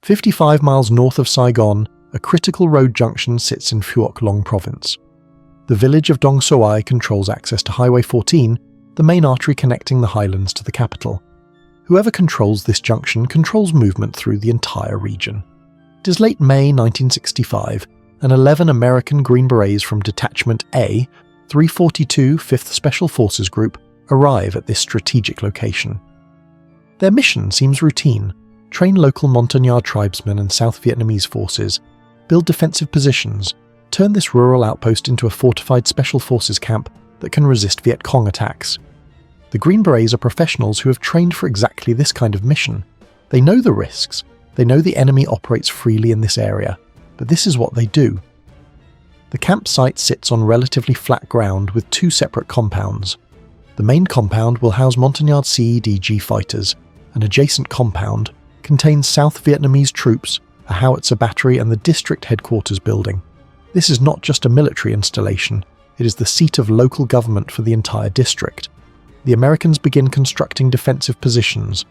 55 miles north of Saigon, a critical road junction sits in Phuoc Long Province. The village of Dong Xoai controls access to Highway 14, the main artery connecting the highlands to the capital. Whoever controls this junction controls movement through the entire region. It is late May 1965, and 11 American Green Berets from Detachment A-342 5th Special Forces Group arrive at this strategic location. Their mission seems routine: train local Montagnard tribesmen and South Vietnamese forces, build defensive positions, turn this rural outpost into a fortified special forces camp that can resist Viet Cong attacks. The Green Berets are professionals who have trained for exactly this kind of mission. They know the risks, they know the enemy operates freely in this area, but this is what they do. The campsite sits on relatively flat ground with two separate compounds. The main compound will house Montagnard CIDG fighters. An adjacent compound contains South Vietnamese troops, a howitzer battery and the district headquarters building. This is not just a military installation, it is the seat of local government for the entire district. The Americans begin constructing defensive positions,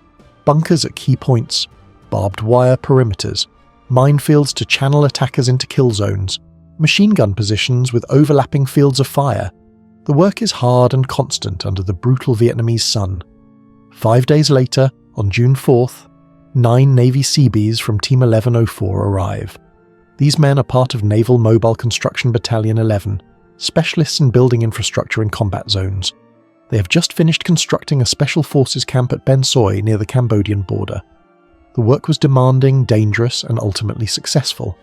bunkers at key points, barbed wire perimeters, minefields to channel attackers into kill zones, machine gun positions with overlapping fields of fire. The work is hard and constant under the brutal Vietnamese sun. 5 days later, on June 4th, 9 Navy Seabees from Team 1104 arrive. These men are part of Naval Mobile Construction Battalion 11, specialists in building infrastructure in combat zones. They have just finished constructing a special forces camp at Ben Soi near the Cambodian border. The work was demanding, dangerous, and ultimately successful.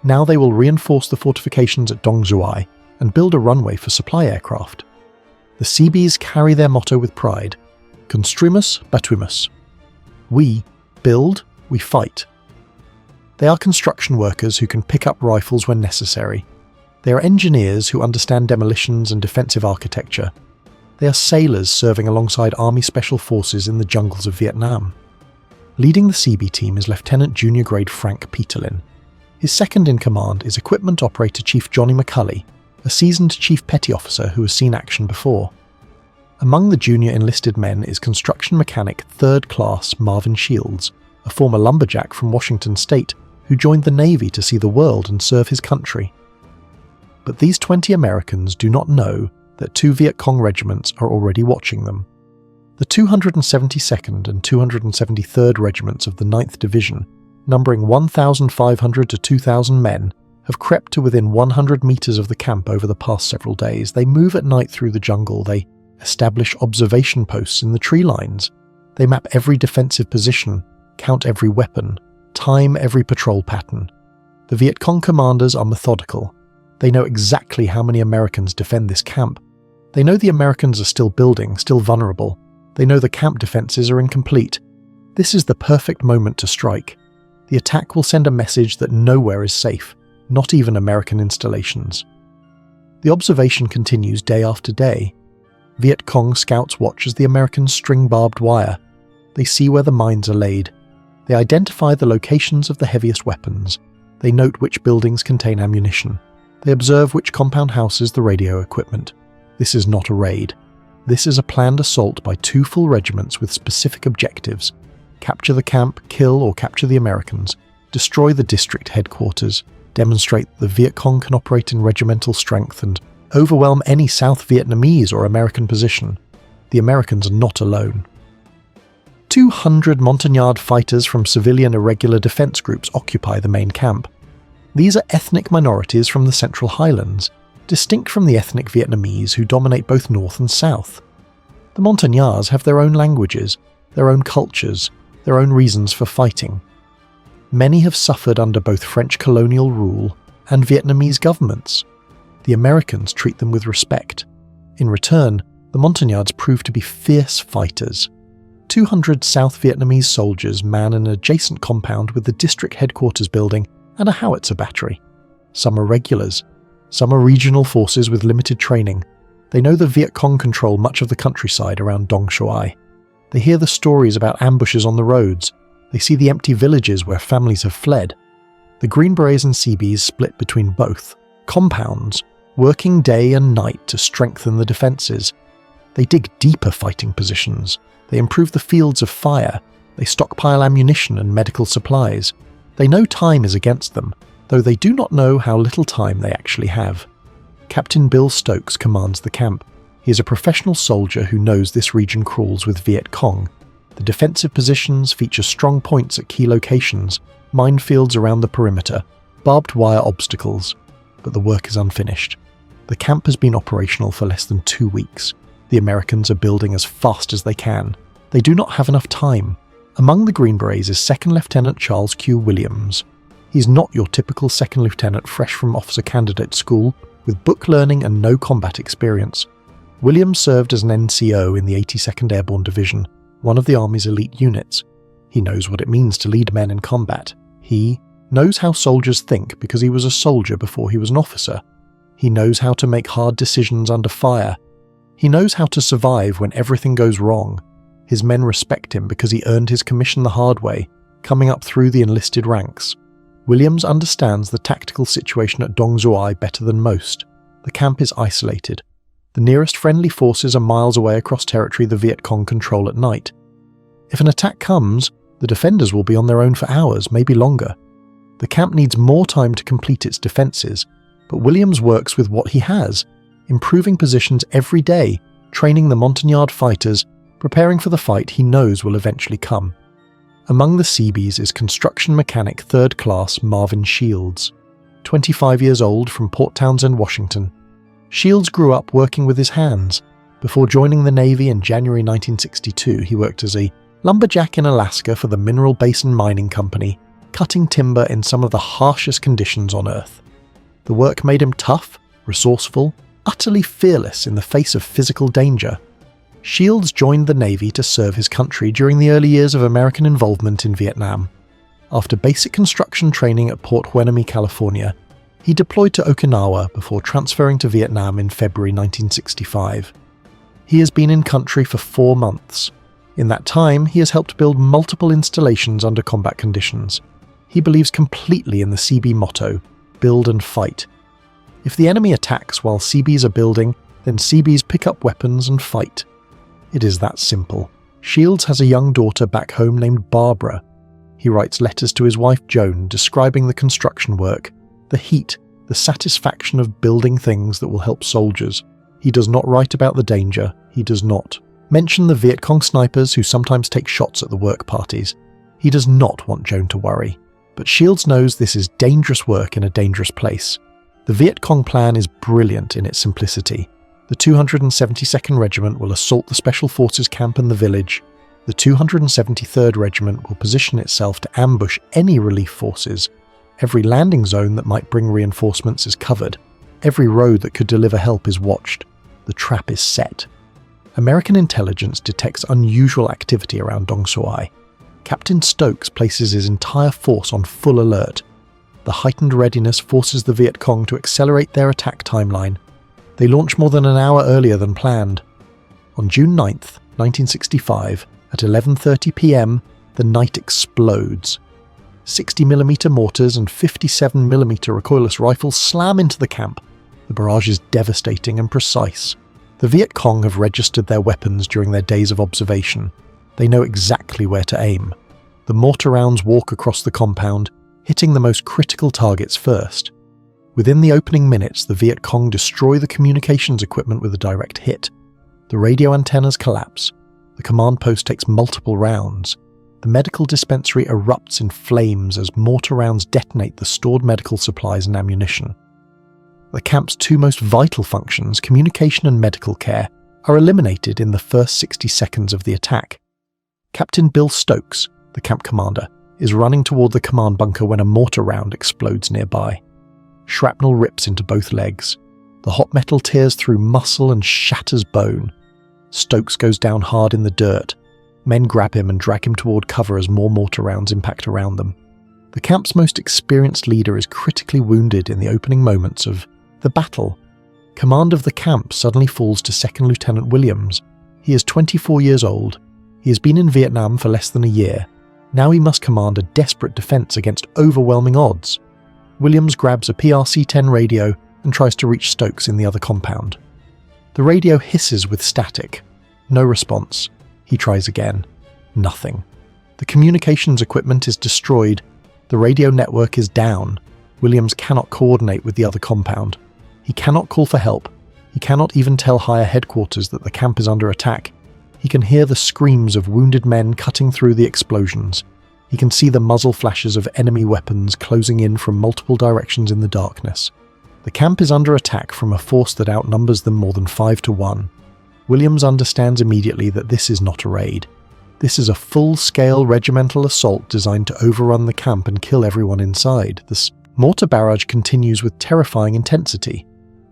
Now they will reinforce the fortifications at Dong Xoai and build a runway for supply aircraft. The Seabees carry their motto with pride: Construimus batuimus. We build, we fight. They are construction workers who can pick up rifles when necessary. They are engineers who understand demolitions and defensive architecture. They are sailors serving alongside Army Special Forces in the jungles of Vietnam. Leading the Seabee team is Lieutenant Junior Grade Frank Peterlin. His second in command is Equipment Operator Chief Johnny McCulley, a seasoned Chief Petty Officer who has seen action before. Among the junior enlisted men is construction mechanic 3rd Class Marvin Shields, a former lumberjack from Washington State who joined the Navy to see the world and serve his country. But these 20 Americans do not know that 2 Viet Cong regiments are already watching them. The 272nd and 273rd Regiments of the 9th Division, numbering 1,500 to 2,000 men, have crept to within 100 meters of the camp over the past several days. They move at night through the jungle. They establish observation posts in the tree lines. They map every defensive position, count every weapon, time every patrol pattern. The Viet Cong commanders are methodical. They know exactly how many Americans defend this camp. They know the Americans are still building, still vulnerable. They know the camp defenses are incomplete. This is the perfect moment to strike. The attack will send a message that nowhere is safe, not even American installations. The observation continues day after day. Viet Cong scouts watch as the Americans string barbed wire. They see where the mines are laid. They identify the locations of the heaviest weapons. They note which buildings contain ammunition. They observe which compound houses the radio equipment. This is not a raid. This is a planned assault by 2 full regiments with specific objectives: capture the camp, kill or capture the Americans, destroy the district headquarters, demonstrate that the Viet Cong can operate in regimental strength, and overwhelm any South Vietnamese or American position. The Americans are not alone. 200 Montagnard fighters from civilian irregular defense groups occupy the main camp. These are ethnic minorities from the Central Highlands, distinct from the ethnic Vietnamese who dominate both north and south. The Montagnards have their own languages, their own cultures, their own reasons for fighting. Many have suffered under both French colonial rule and Vietnamese governments. The Americans treat them with respect. In return, the Montagnards prove to be fierce fighters. 200 South Vietnamese soldiers man an adjacent compound with the district headquarters building and a howitzer battery. Some are regulars. Some are regional forces with limited training. They know the Viet Cong control much of the countryside around Dong Xoai. They hear the stories about ambushes on the roads. They see the empty villages where families have fled. The Green Berets and Seabees split between both compounds, working day and night to strengthen the defences. They dig deeper fighting positions. They improve the fields of fire. They stockpile ammunition and medical supplies. They know time is against them, though they do not know how little time they actually have. Captain Bill Stokes commands the camp. He is a professional soldier who knows this region crawls with Viet Cong. The defensive positions feature strong points at key locations, minefields around the perimeter, barbed wire obstacles, but the work is unfinished. The camp has been operational for less than 2 weeks. The Americans are building as fast as they can. They do not have enough time. Among the Green Berets is 2nd Lieutenant Charles Q. Williams. He's not your typical 2nd Lieutenant fresh from officer candidate school, with book learning and no combat experience. Williams served as an NCO in the 82nd Airborne Division, one of the Army's elite units. He knows what it means to lead men in combat. He knows how soldiers think because he was a soldier before he was an officer. He knows how to make hard decisions under fire. He knows how to survive when everything goes wrong. His men respect him because he earned his commission the hard way, coming up through the enlisted ranks. Williams understands the tactical situation at Dong Xoai better than most. The camp is isolated. The nearest friendly forces are miles away across territory the Viet Cong control at night. If an attack comes, the defenders will be on their own for hours, maybe longer. The camp needs more time to complete its defences, but Williams works with what he has, improving positions every day, training the Montagnard fighters, preparing for the fight he knows will eventually come. Among the Seabees is construction mechanic 3rd Class Marvin Shields, 25 years old, from Port Townsend, Washington. Shields grew up working with his hands. Before joining the Navy in January 1962, he worked as a lumberjack in Alaska for the Mineral Basin Mining Company, cutting timber in some of the harshest conditions on Earth. The work made him tough, resourceful, utterly fearless in the face of physical danger. Shields joined the Navy to serve his country during the early years of American involvement in Vietnam. After basic construction training at Port Hueneme, California, he deployed to Okinawa before transferring to Vietnam in February 1965. He has been in country for 4 months. In that time, he has helped build multiple installations under combat conditions. He believes completely in the CB motto, build and fight. If the enemy attacks while CBs are building, then CBs pick up weapons and fight. It is that simple. Shields has a young daughter back home named Barbara. He writes letters to his wife Joan describing the construction work, the heat, the satisfaction of building things that will help soldiers. He does not write about the danger. He does not mention the Viet Cong snipers who sometimes take shots at the work parties. He does not want Joan to worry. But Shields knows this is dangerous work in a dangerous place. The Viet Cong plan is brilliant in its simplicity. The 272nd Regiment will assault the Special Forces camp and the village. The 273rd Regiment will position itself to ambush any relief forces. Every landing zone that might bring reinforcements is covered. Every road that could deliver help is watched. The trap is set. American intelligence detects unusual activity around Dong Xoai. Captain Stokes places his entire force on full alert. The heightened readiness forces the Viet Cong to accelerate their attack timeline. They launch more than an hour earlier than planned. On June 9th, 1965, at 11:30 p.m, the night explodes. 60mm mortars and 57mm recoilless rifles slam into the camp. The barrage is devastating and precise. The Viet Cong have registered their weapons during their days of observation. They know exactly where to aim. The mortar rounds walk across the compound, hitting the most critical targets first. Within the opening minutes, the Viet Cong destroy the communications equipment with a direct hit. The radio antennas collapse. The command post takes multiple rounds. The medical dispensary erupts in flames as mortar rounds detonate the stored medical supplies and ammunition. The camp's 2 most vital functions, communication and medical care, are eliminated in the first 60 seconds of the attack. Captain Bill Stokes, the camp commander, is running toward the command bunker when a mortar round explodes nearby. Shrapnel rips into both legs. The hot metal tears through muscle and shatters bone. Stokes goes down hard in the dirt. Men grab him and drag him toward cover as more mortar rounds impact around them. The camp's most experienced leader is critically wounded in the opening moments of the battle. Command of the camp suddenly falls to 2nd Lieutenant Williams. He is 24 years old. He has been in Vietnam for less than a year. Now he must command a desperate defense against overwhelming odds. Williams grabs a PRC-10 radio and tries to reach Stokes in the other compound. The radio hisses with static. No response. He tries again. Nothing. The communications equipment is destroyed. The radio network is down. Williams cannot coordinate with the other compound. He cannot call for help. He cannot even tell higher headquarters that the camp is under attack. He can hear the screams of wounded men cutting through the explosions. He can see the muzzle flashes of enemy weapons closing in from multiple directions in the darkness. The camp is under attack from a force that outnumbers them more than 5 to 1. Williams understands immediately that this is not a raid. This is a full-scale regimental assault designed to overrun the camp and kill everyone inside. This mortar barrage continues with terrifying intensity.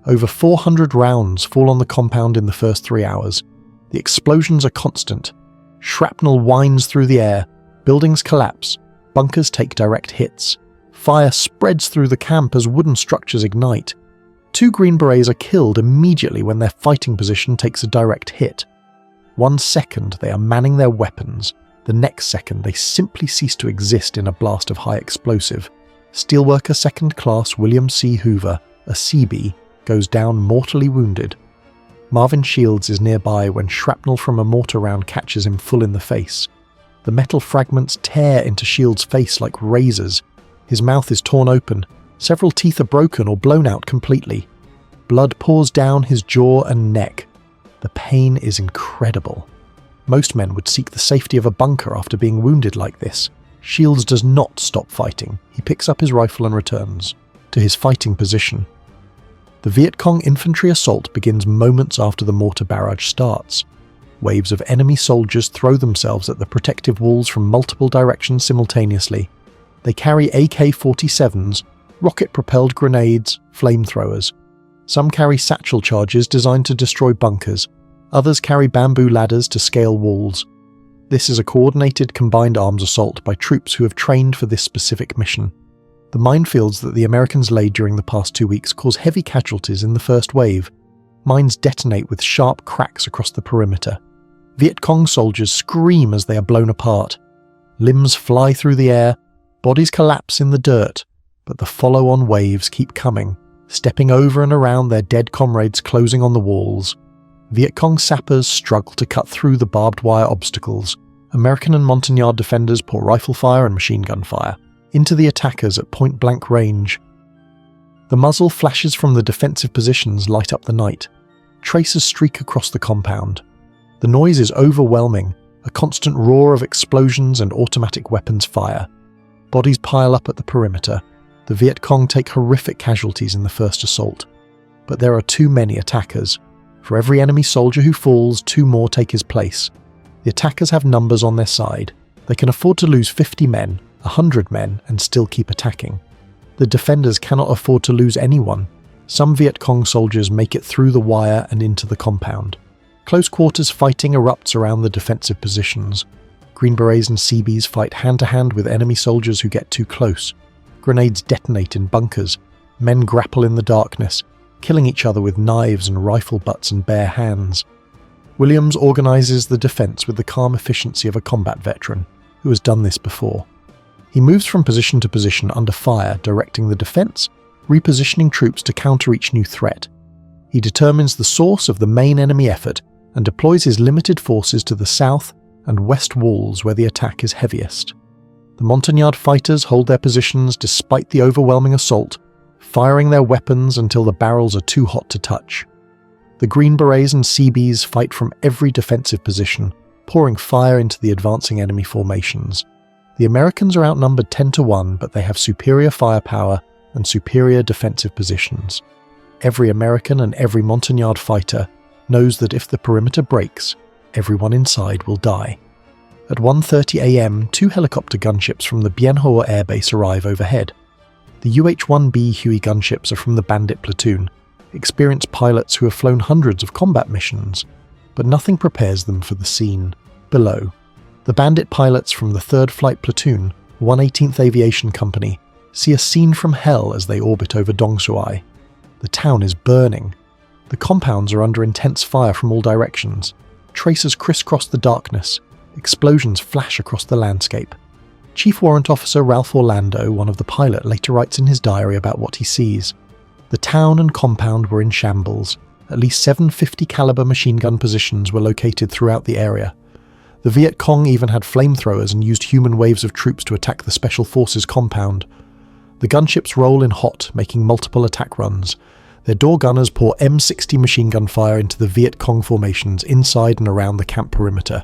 Over 400 rounds fall on the compound in the first 3 hours. The explosions are constant. Shrapnel winds through the air. Buildings collapse. Bunkers take direct hits. Fire spreads through the camp as wooden structures ignite. 2 Green Berets are killed immediately when their fighting position takes a direct hit. 1 second they are manning their weapons. The next second they simply cease to exist in a blast of high explosive. Steelworker 2nd Class William C. Hoover, a CB, goes down mortally wounded. Marvin Shields is nearby when shrapnel from a mortar round catches him full in the face. The metal fragments tear into Shields' face like razors. His mouth is torn open. Several teeth are broken or blown out completely. Blood pours down his jaw and neck. The pain is incredible. Most men would seek the safety of a bunker after being wounded like this. Shields does not stop fighting. He picks up his rifle and returns to his fighting position. The Viet Cong infantry assault begins moments after the mortar barrage starts. Waves of enemy soldiers throw themselves at the protective walls from multiple directions simultaneously. They carry AK-47s, rocket-propelled grenades, flamethrowers. Some carry satchel charges designed to destroy bunkers. Others carry bamboo ladders to scale walls. This is a coordinated combined arms assault by troops who have trained for this specific mission. The minefields that the Americans laid during the past 2 weeks cause heavy casualties in the first wave. Mines detonate with sharp cracks across the perimeter. Viet Cong soldiers scream as they are blown apart. Limbs fly through the air, bodies collapse in the dirt, but the follow-on waves keep coming, stepping over and around their dead comrades closing on the walls. Viet Cong sappers struggle to cut through the barbed wire obstacles. American and Montagnard defenders pour rifle fire and machine gun fire into the attackers at point-blank range. The muzzle flashes from the defensive positions light up the night. Tracers streak across the compound. The noise is overwhelming, a constant roar of explosions and automatic weapons fire. Bodies pile up at the perimeter. The Viet Cong take horrific casualties in the first assault. But there are too many attackers. For every enemy soldier who falls, 2 more take his place. The attackers have numbers on their side. They can afford to lose 50 men, 100 men, and still keep attacking. The defenders cannot afford to lose anyone. Some Viet Cong soldiers make it through the wire and into the compound. Close quarters fighting erupts around the defensive positions. Green Berets and CBs fight hand-to-hand with enemy soldiers who get too close. Grenades detonate in bunkers. Men grapple in the darkness, killing each other with knives and rifle butts and bare hands. Williams organizes the defense with the calm efficiency of a combat veteran who has done this before. He moves from position to position under fire, directing the defense, repositioning troops to counter each new threat. He determines the source of the main enemy effort and deploys his limited forces to the south and west walls where the attack is heaviest. The Montagnard fighters hold their positions despite the overwhelming assault, firing their weapons until the barrels are too hot to touch. The Green Berets and CBs fight from every defensive position, pouring fire into the advancing enemy formations. The Americans are outnumbered 10 to 1, but they have superior firepower and superior defensive positions. Every American and every Montagnard fighter knows that if the perimeter breaks, everyone inside will die. At 1:30 a.m., 2 helicopter gunships from the Bien Hoa Air Base arrive overhead. The UH-1B Huey gunships are from the Bandit platoon, experienced pilots who have flown hundreds of combat missions, but nothing prepares them for the scene below. The Bandit pilots from the 3rd Flight Platoon, 118th Aviation Company, see a scene from hell as they orbit over Dong Xoai. The town is burning. The compounds are under intense fire from all directions. Tracers crisscross the darkness. Explosions flash across the landscape. Chief Warrant Officer Ralph Orlando, one of the pilot, later writes in his diary about what he sees. The town and compound were in shambles. At least 7 50 caliber machine gun positions were located throughout the area. The Viet Cong even had flamethrowers and used human waves of troops to attack the Special Forces compound. The gunships roll in hot, making multiple attack runs. Their door gunners pour M60 machine gun fire into the Viet Cong formations inside and around the camp perimeter.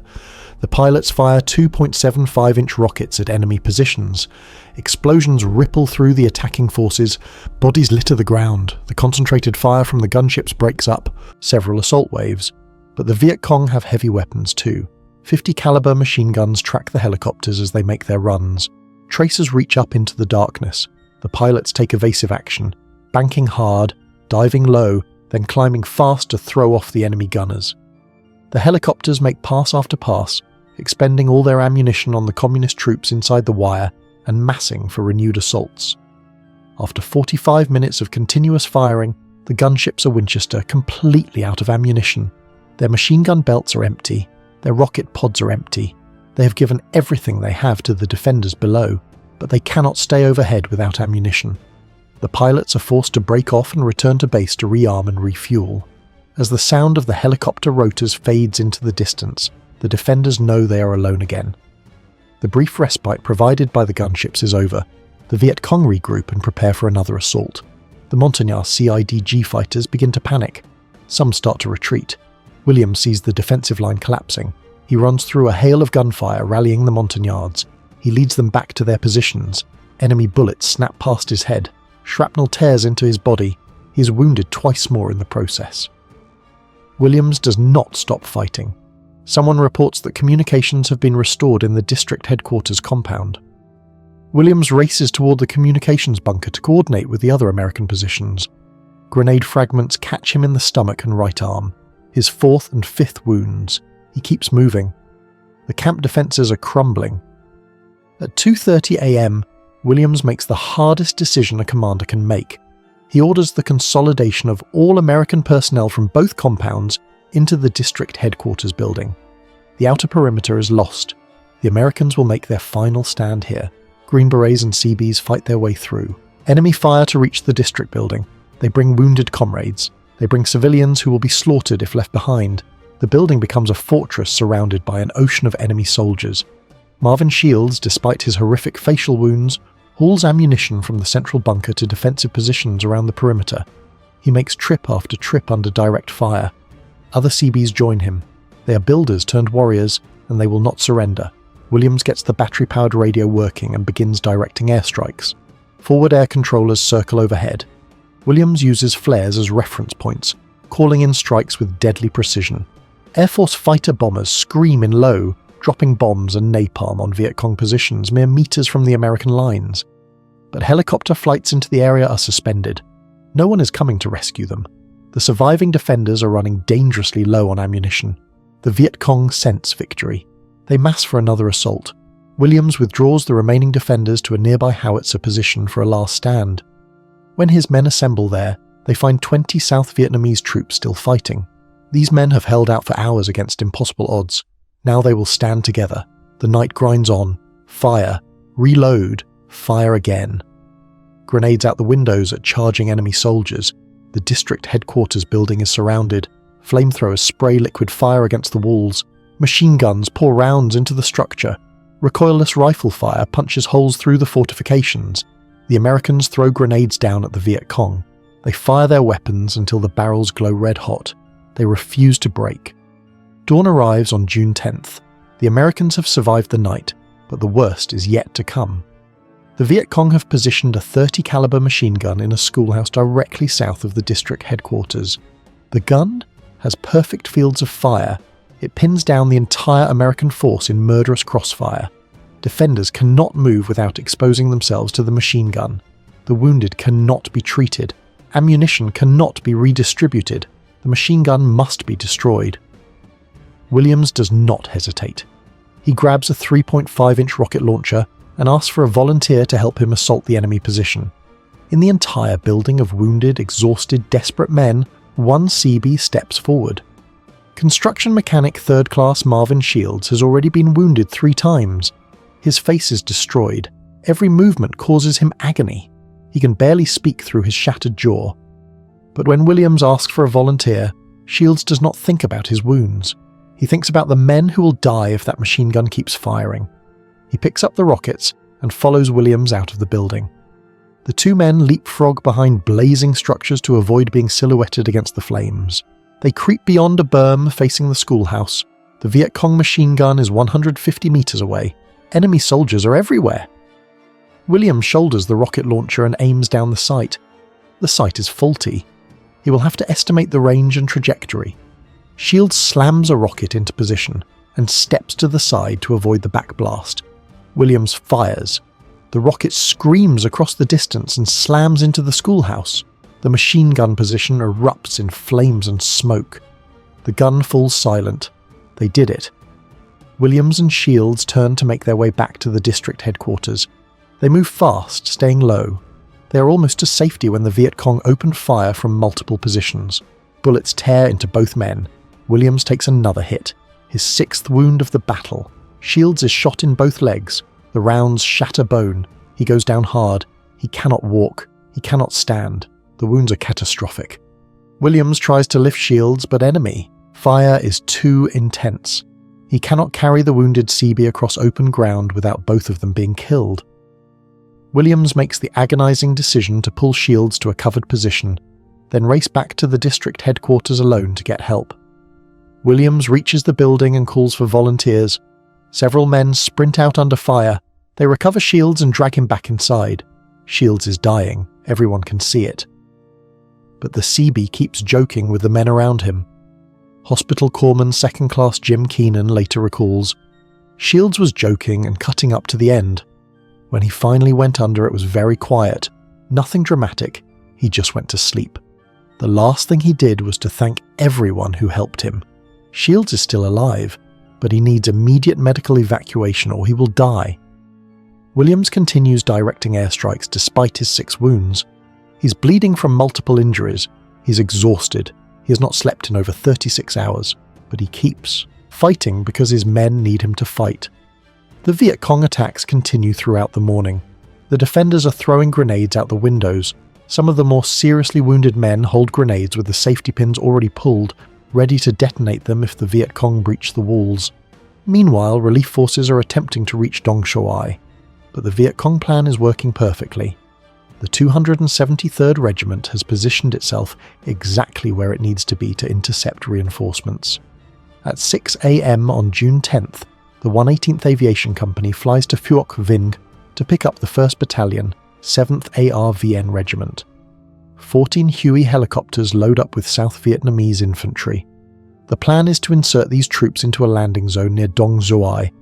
The pilots fire 2.75-inch rockets at enemy positions. Explosions ripple through the attacking forces, bodies litter the ground. The concentrated fire from the gunships breaks up several assault waves. But the Viet Cong have heavy weapons too. 50 caliber machine guns track the helicopters as they make their runs. Tracers reach up into the darkness. The pilots take evasive action, banking hard, diving low, then climbing fast to throw off the enemy gunners. The helicopters make pass after pass, expending all their ammunition on the communist troops inside the wire and massing for renewed assaults. After 45 minutes of continuous firing, the gunships of Winchester completely out of ammunition. Their machine gun belts are empty, their rocket pods are empty. They have given everything they have to the defenders below, but they cannot stay overhead without ammunition. The pilots are forced to break off and return to base to rearm and refuel. As the sound of the helicopter rotors fades into the distance, the defenders know they are alone again. The brief respite provided by the gunships is over. The Viet Cong regroup and prepare for another assault. The Montagnard CIDG fighters begin to panic. Some start to retreat. Williams sees the defensive line collapsing. He runs through a hail of gunfire, rallying the Montagnards. He leads them back to their positions. Enemy bullets snap past his head. Shrapnel tears into his body. He is wounded twice more in the process. Williams does not stop fighting. Someone reports that communications have been restored in the district headquarters compound. Williams races toward the communications bunker to coordinate with the other American positions. Grenade fragments catch him in the stomach and right arm. His fourth and fifth wounds. He keeps moving. The camp defences are crumbling. At 2:30 a.m., Williams makes the hardest decision a commander can make. He orders the consolidation of all American personnel from both compounds into the district headquarters building. The outer perimeter is lost. The Americans will make their final stand here. Green Berets and Seabees fight their way through. Enemy fire to reach the district building. They bring wounded comrades. They bring civilians who will be slaughtered if left behind. The building becomes a fortress surrounded by an ocean of enemy soldiers. Marvin Shields, despite his horrific facial wounds, hauls ammunition from the central bunker to defensive positions around the perimeter. He makes trip after trip under direct fire. Other Seabees join him. They are builders turned warriors, and they will not surrender. Williams gets the battery-powered radio working and begins directing airstrikes. Forward air controllers circle overhead. Williams uses flares as reference points, calling in strikes with deadly precision. Air Force fighter bombers scream in low, dropping bombs and napalm on Viet Cong positions mere meters from the American lines. But helicopter flights into the area are suspended. No one is coming to rescue them. The surviving defenders are running dangerously low on ammunition. The Viet Cong sense victory. They mass for another assault. Williams withdraws the remaining defenders to a nearby howitzer position for a last stand. When his men assemble there, they find 20 South Vietnamese troops still fighting. These men have held out for hours against impossible odds. Now they will stand together. The night grinds on. Fire. Reload. Fire again. Grenades out the windows at charging enemy soldiers. The district headquarters building is surrounded. Flamethrowers spray liquid fire against the walls. Machine guns pour rounds into the structure. Recoilless rifle fire punches holes through the fortifications. The Americans throw grenades down at the Viet Cong. They fire their weapons until the barrels glow red hot. They refuse to break. Dawn arrives on June 10th. The Americans have survived the night, but the worst is yet to come. The Viet Cong have positioned a .30 caliber machine gun in a schoolhouse directly south of the district headquarters. The gun has perfect fields of fire. It pins down the entire American force in murderous crossfire. Defenders cannot move without exposing themselves to the machine gun. The wounded cannot be treated. Ammunition cannot be redistributed. The machine gun must be destroyed. Williams does not hesitate. He grabs a 3.5-inch rocket launcher and asks for a volunteer to help him assault the enemy position. In the entire building of wounded, exhausted, desperate men, one Seabee steps forward. Construction mechanic 3rd class Marvin Shields has already been wounded 3 times. His face is destroyed. Every movement causes him agony. He can barely speak through his shattered jaw. But when Williams asks for a volunteer, Shields does not think about his wounds. He thinks about the men who will die if that machine gun keeps firing. He picks up the rockets and follows Williams out of the building. The two men leapfrog behind blazing structures to avoid being silhouetted against the flames. They creep beyond a berm facing the schoolhouse. The Viet Cong machine gun is 150 meters away. Enemy soldiers are everywhere. Williams shoulders the rocket launcher and aims down the sight. The sight is faulty. He will have to estimate the range and trajectory. Shields slams a rocket into position and steps to the side to avoid the backblast. Williams fires. The rocket screams across the distance and slams into the schoolhouse. The machine gun position erupts in flames and smoke. The gun falls silent. They did it. Williams and Shields turn to make their way back to the district headquarters. They move fast, staying low. They are almost to safety when the Viet Cong open fire from multiple positions. Bullets tear into both men. Williams takes another hit, his 6th wound of the battle. Shields is shot in both legs. The rounds shatter bone. He goes down hard. He cannot walk. He cannot stand. The wounds are catastrophic. Williams tries to lift Shields, but enemy. Fire is too intense. He cannot carry the wounded CB across open ground without both of them being killed. Williams makes the agonizing decision to pull Shields to a covered position, then race back to the district headquarters alone to get help. Williams reaches the building and calls for volunteers. Several men sprint out under fire. They recover Shields and drag him back inside. Shields is dying. Everyone can see it. But the CB keeps joking with the men around him. Hospital Corpsman 2nd Class Jim Keenan later recalls, Shields was joking and cutting up to the end. When he finally went under, it was very quiet. Nothing dramatic. He just went to sleep. The last thing he did was to thank everyone who helped him. Shields is still alive, but he needs immediate medical evacuation or he will die. Williams continues directing airstrikes despite his 6 wounds. He's bleeding from multiple injuries. He's exhausted. He has not slept in over 36 hours, but he keeps fighting because his men need him to fight. The Viet Cong attacks continue throughout the morning. The defenders are throwing grenades out the windows. Some of the more seriously wounded men hold grenades with the safety pins already pulled, ready to detonate them if the Viet Cong breach the walls. Meanwhile, relief forces are attempting to reach Dong Xoai, but the Viet Cong plan is working perfectly. The 273rd Regiment has positioned itself exactly where it needs to be to intercept reinforcements. At 6 a.m. on June 10th, the 118th Aviation Company flies to Phuoc Vinh to pick up the 1st Battalion, 7th ARVN Regiment. 14 Huey helicopters load up with South Vietnamese infantry. The plan is to insert these troops into a landing zone near Dong Xoai,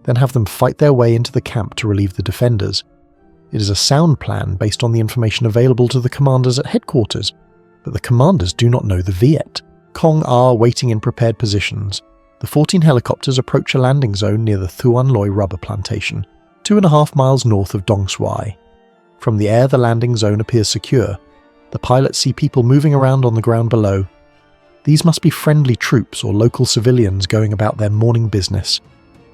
then have them fight their way into the camp to relieve the defenders. It is a sound plan based on the information available to the commanders at headquarters, but the commanders do not know the Viet Cong are waiting in prepared positions. The 14 helicopters approach a landing zone near the Thuan Loy rubber plantation, 2.5 miles north of Dong Xoai. From the air, the landing zone appears secure. The pilots see people moving around on the ground below. These must be friendly troops or local civilians going about their morning business.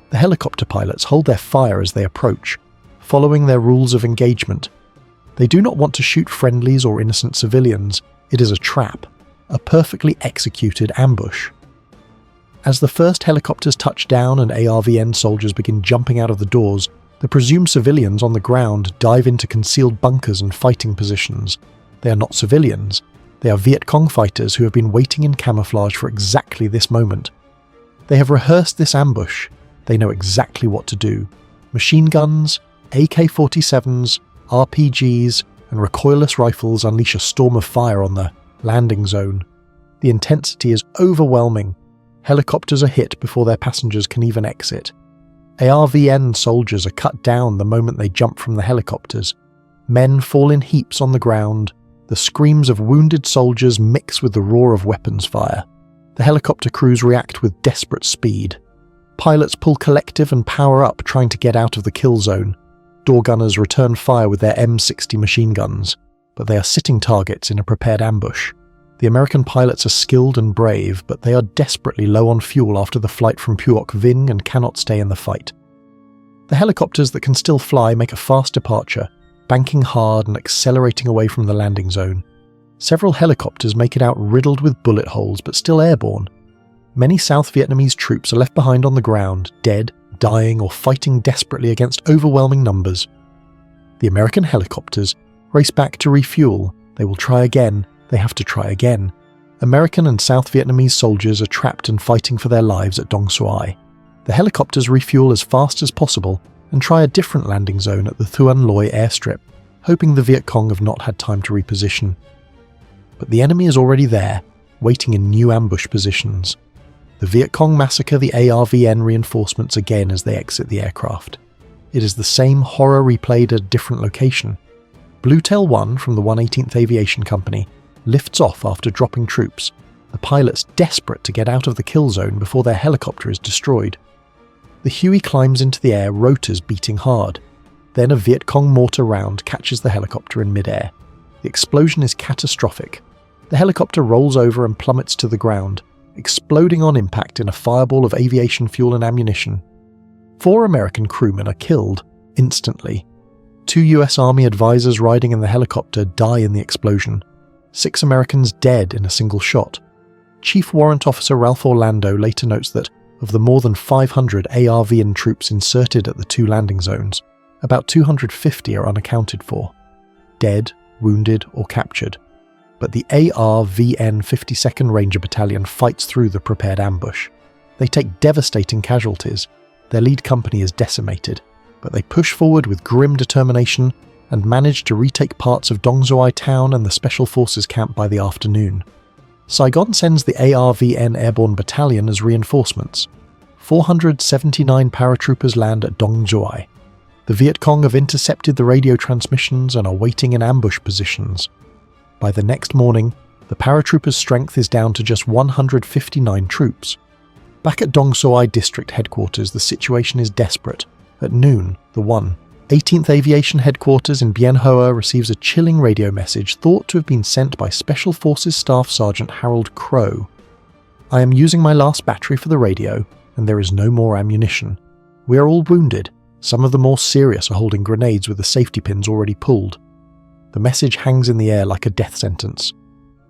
The helicopter pilots hold their fire as they approach, following their rules of engagement. They do not want to shoot friendlies or innocent civilians. It is a trap, a perfectly executed ambush. As the first helicopters touch down and ARVN soldiers begin jumping out of the doors, the presumed civilians on the ground dive into concealed bunkers and fighting positions. They are not civilians. They are Viet Cong fighters who have been waiting in camouflage for exactly this moment. They have rehearsed this ambush. They know exactly what to do. Machine guns, AK-47s, RPGs, and recoilless rifles unleash a storm of fire on the landing zone. The intensity is overwhelming. Helicopters are hit before their passengers can even exit. ARVN soldiers are cut down the moment they jump from the helicopters. Men fall in heaps on the ground. The screams of wounded soldiers mix with the roar of weapons fire. The helicopter crews react with desperate speed. Pilots pull collective and power up trying to get out of the kill zone. Door gunners return fire with their M60 machine guns, but they are sitting targets in a prepared ambush. The American pilots are skilled and brave, but they are desperately low on fuel after the flight from Phuoc Vinh and cannot stay in the fight. The helicopters that can still fly make a fast departure, banking hard and accelerating away from the landing zone. Several helicopters make it out riddled with bullet holes but still airborne. Many South Vietnamese troops are left behind on the ground, dead, dying, or fighting desperately against overwhelming numbers. The American helicopters race back to refuel. They will try again. They have to try again. American and South Vietnamese soldiers are trapped and fighting for their lives at Dong Xoai. The helicopters refuel as fast as possible and try a different landing zone at the Thuan Loy airstrip, hoping the Viet Cong have not had time to reposition. But the enemy is already there, waiting in new ambush positions. The Viet Cong massacre the ARVN reinforcements again as they exit the aircraft. It is the same horror replayed at a different location. Bluetail 1 from the 118th Aviation Company lifts off after dropping troops, the pilots desperate to get out of the kill zone before their helicopter is destroyed. The Huey climbs into the air, rotors beating hard. Then a Viet Cong mortar round catches the helicopter in midair. The explosion is catastrophic. The helicopter rolls over and plummets to the ground, exploding on impact in a fireball of aviation fuel and ammunition. 4 American crewmen are killed instantly. 2 US Army advisors riding in the helicopter die in the explosion. 6 Americans dead in a single shot. Chief Warrant Officer Ralph Orlando later notes that of the more than 500 ARVN troops inserted at the 2 landing zones, about 250 are unaccounted for, dead, wounded, or captured. But the ARVN 52nd Ranger Battalion fights through the prepared ambush. They take devastating casualties. Their lead company is decimated, but they push forward with grim determination and manage to retake parts of Dong Xoai town and the Special Forces camp by the afternoon. Saigon sends the ARVN Airborne Battalion as reinforcements. 479 paratroopers land at Dong Xoai. The Viet Cong have intercepted the radio transmissions and are waiting in ambush positions. By the next morning, the paratroopers' strength is down to just 159 troops. Back at Dong Xoai District Headquarters, the situation is desperate. At noon, the 18th Aviation Headquarters in Bien Hoa receives a chilling radio message thought to have been sent by Special Forces Staff Sergeant Harold Crow. "I am using my last battery for the radio, and there is no more ammunition. We are all wounded. Some of the more serious are holding grenades with the safety pins already pulled." The message hangs in the air like a death sentence.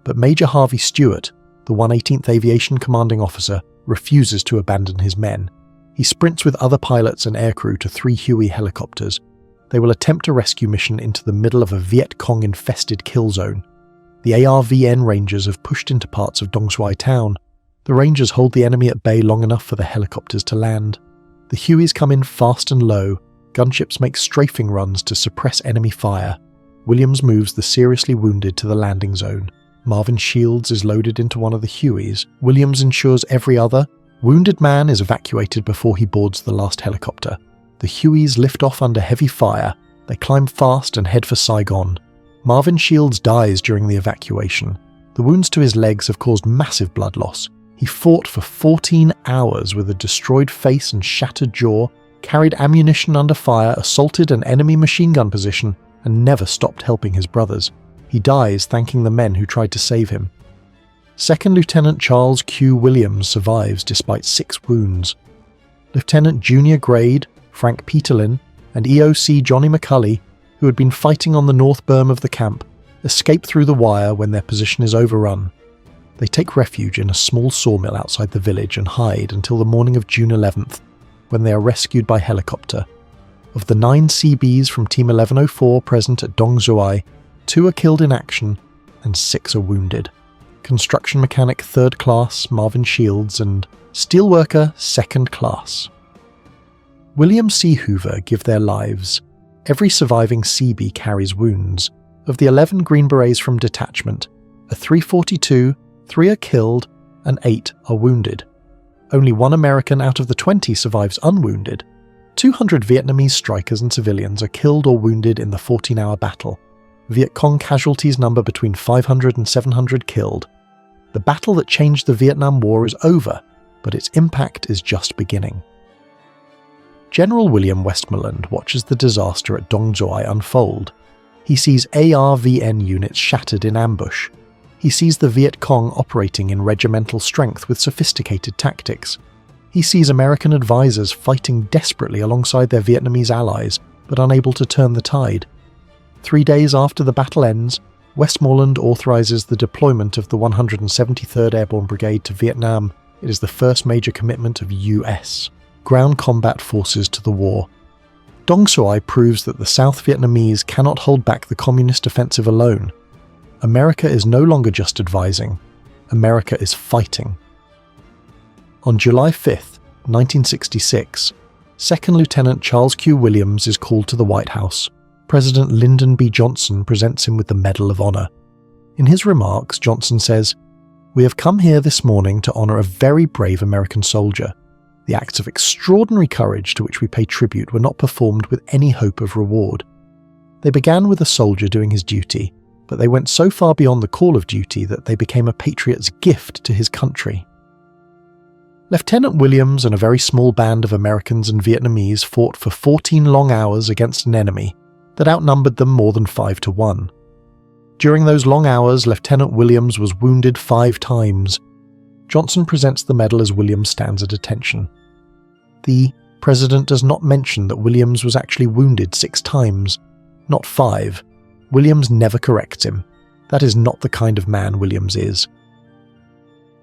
But Major Harvey Stewart, the 118th Aviation Commanding Officer, refuses to abandon his men. He sprints with other pilots and aircrew to 3 Huey helicopters. They will attempt a rescue mission into the middle of a Viet Cong-infested kill zone. The ARVN Rangers have pushed into parts of Dong Xoai town. The Rangers hold the enemy at bay long enough for the helicopters to land. The Hueys come in fast and low. Gunships make strafing runs to suppress enemy fire. Williams moves the seriously wounded to the landing zone. Marvin Shields is loaded into one of the Hueys. Williams ensures every other wounded man is evacuated before he boards the last helicopter. The Hueys lift off under heavy fire. They climb fast and head for Saigon. Marvin Shields dies during the evacuation. The wounds to his legs have caused massive blood loss. He fought for 14 hours with a destroyed face and shattered jaw, carried ammunition under fire, assaulted an enemy machine gun position, and never stopped helping his brothers. He dies thanking the men who tried to save him. Second Lieutenant Charles Q. Williams survives despite 6 wounds. Lieutenant Junior Grade, Frank Peterlin, and EOC Johnny McCulley, who had been fighting on the north berm of the camp, escape through the wire when their position is overrun. They take refuge in a small sawmill outside the village and hide until the morning of June 11th, when they are rescued by helicopter. Of the 9 CBs from Team 1104 present at Dong Xoai, 2 are killed in action and 6 are wounded. Construction mechanic 3rd class Marvin Shields and steelworker 2nd class. William C. Hoover give their lives. Every surviving CB carries wounds. Of the 11 Green Berets from Detachment, a 342, 3 are killed and 8 are wounded. Only 1 American out of the 20 survives unwounded. 200 Vietnamese strikers and civilians are killed or wounded in the 14-hour battle. Viet Cong casualties number between 500 and 700 killed. The battle that changed the Vietnam War is over, but its impact is just beginning. General William Westmoreland watches the disaster at Dong Xoai unfold. He sees ARVN units shattered in ambush. He sees the Viet Cong operating in regimental strength with sophisticated tactics. He sees American advisors fighting desperately alongside their Vietnamese allies, but unable to turn the tide. 3 days after the battle ends, Westmoreland authorizes the deployment of the 173rd Airborne Brigade to Vietnam It is the first major commitment of US ground combat forces to the war. Dong Xoai proves that the South Vietnamese cannot hold back the communist offensive alone. America is no longer just advising. America is fighting. On July 5, 1966, Second Lieutenant Charles Q. Williams is called to the White House. President Lyndon B. Johnson presents him with the Medal of Honor. In his remarks, Johnson says, "We have come here this morning to honor a very brave American soldier. The acts of extraordinary courage to which we pay tribute were not performed with any hope of reward. They began with a soldier doing his duty, but they went so far beyond the call of duty that they became a patriot's gift to his country." Lieutenant Williams and a very small band of Americans and Vietnamese fought for 14 long hours against an enemy that outnumbered them more than 5-1. During those long hours, Lieutenant Williams was wounded 5 times. Johnson presents the medal as Williams stands at attention. The president does not mention that Williams was actually wounded 6 times, not 5. Williams never corrects him. That is not the kind of man Williams is.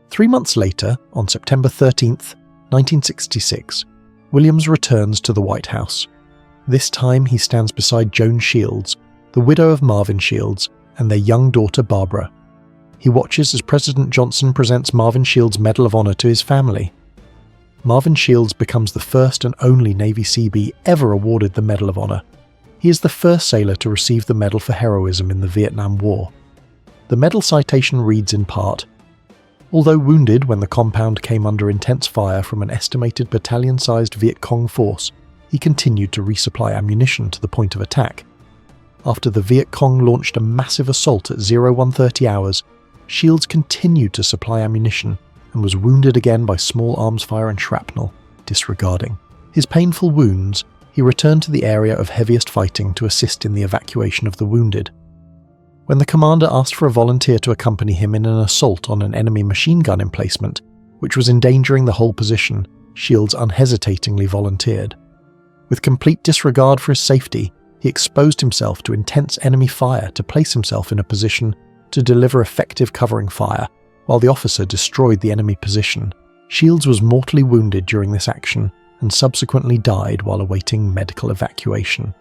3 months later, on September 13, 1966, Williams returns to the White House. This time he stands beside Joan Shields, the widow of Marvin Shields, and their young daughter Barbara. He watches as President Johnson presents Marvin Shields' Medal of Honor to his family. Marvin Shields becomes the first and only Navy Seabee ever awarded the Medal of Honor. He is the first sailor to receive the medal for heroism in the Vietnam War. The medal citation reads in part, "Although wounded when the compound came under intense fire from an estimated battalion-sized Viet Cong force, he continued to resupply ammunition to the point of attack. After the Viet Cong launched a massive assault at 0130 hours, Shields continued to supply ammunition and was wounded again by small arms fire and shrapnel, disregarding his painful wounds. He returned to the area of heaviest fighting to assist in the evacuation of the wounded. When the commander asked for a volunteer to accompany him in an assault on an enemy machine gun emplacement, which was endangering the whole position, Shields unhesitatingly volunteered. With complete disregard for his safety, he exposed himself to intense enemy fire to place himself in a position to deliver effective covering fire, while the officer destroyed the enemy position. Shields was mortally wounded during this action and subsequently died while awaiting medical evacuation.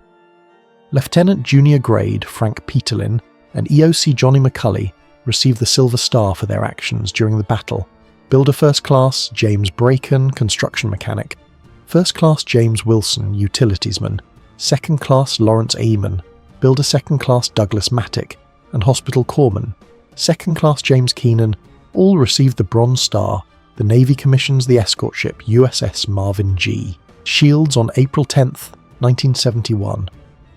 Lieutenant Junior Grade Frank Peterlin and EOC Johnny McCulley received the Silver Star for their actions during the battle. Builder First Class James Braken, construction mechanic; First Class James Wilson, utilitiesman; Second Class Lawrence Amen; Builder Second Class Douglas Mattick, and Hospital Corpsman; Second Class James Keenan, all received the Bronze Star. The Navy commissions the escort ship USS Marvin G. Shields on April 10, 1971.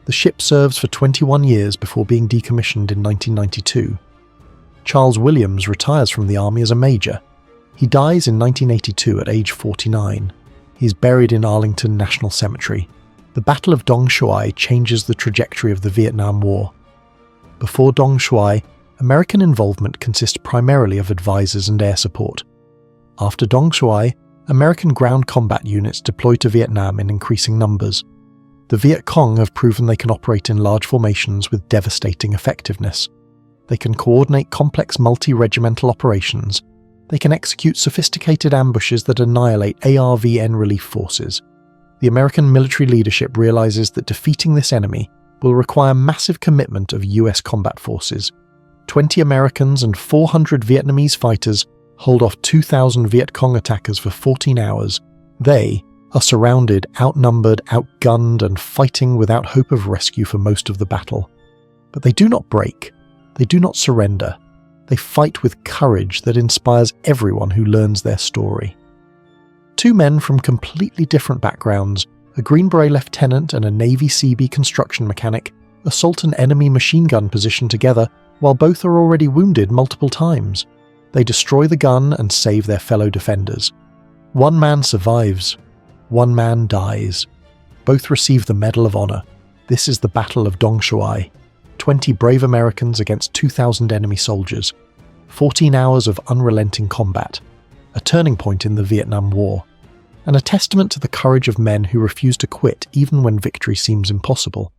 The ship serves for 21 years before being decommissioned in 1992. Charles Williams retires from the Army as a major. He dies in 1982 at age 49. He is buried in Arlington National Cemetery. The Battle of Dong Xoai changes the trajectory of the Vietnam War. Before Dong Xoai, American involvement consists primarily of advisors and air support. After Dong Xoai, American ground combat units deployed to Vietnam in increasing numbers. The Viet Cong have proven they can operate in large formations with devastating effectiveness. They can coordinate complex multi-regimental operations. They can execute sophisticated ambushes that annihilate ARVN relief forces. The American military leadership realizes that defeating this enemy will require massive commitment of US combat forces. 20 Americans and 400 Vietnamese fighters hold off 2,000 Viet Cong attackers for 14 hours. They are surrounded, outnumbered, outgunned, and fighting without hope of rescue for most of the battle. But they do not break. They do not surrender. They fight with courage that inspires everyone who learns their story. 2 men from completely different backgrounds, a Green Beret lieutenant and a Navy Seabee construction mechanic, assault an enemy machine gun position together while both are already wounded multiple times. They destroy the gun and save their fellow defenders. 1 man survives. 1 man dies. Both receive the Medal of Honor. This is the Battle of Dong Xoai. 20 brave Americans against 2,000 enemy soldiers. 14 hours of unrelenting combat. A turning point in the Vietnam War. And a testament to the courage of men who refuse to quit even when victory seems impossible.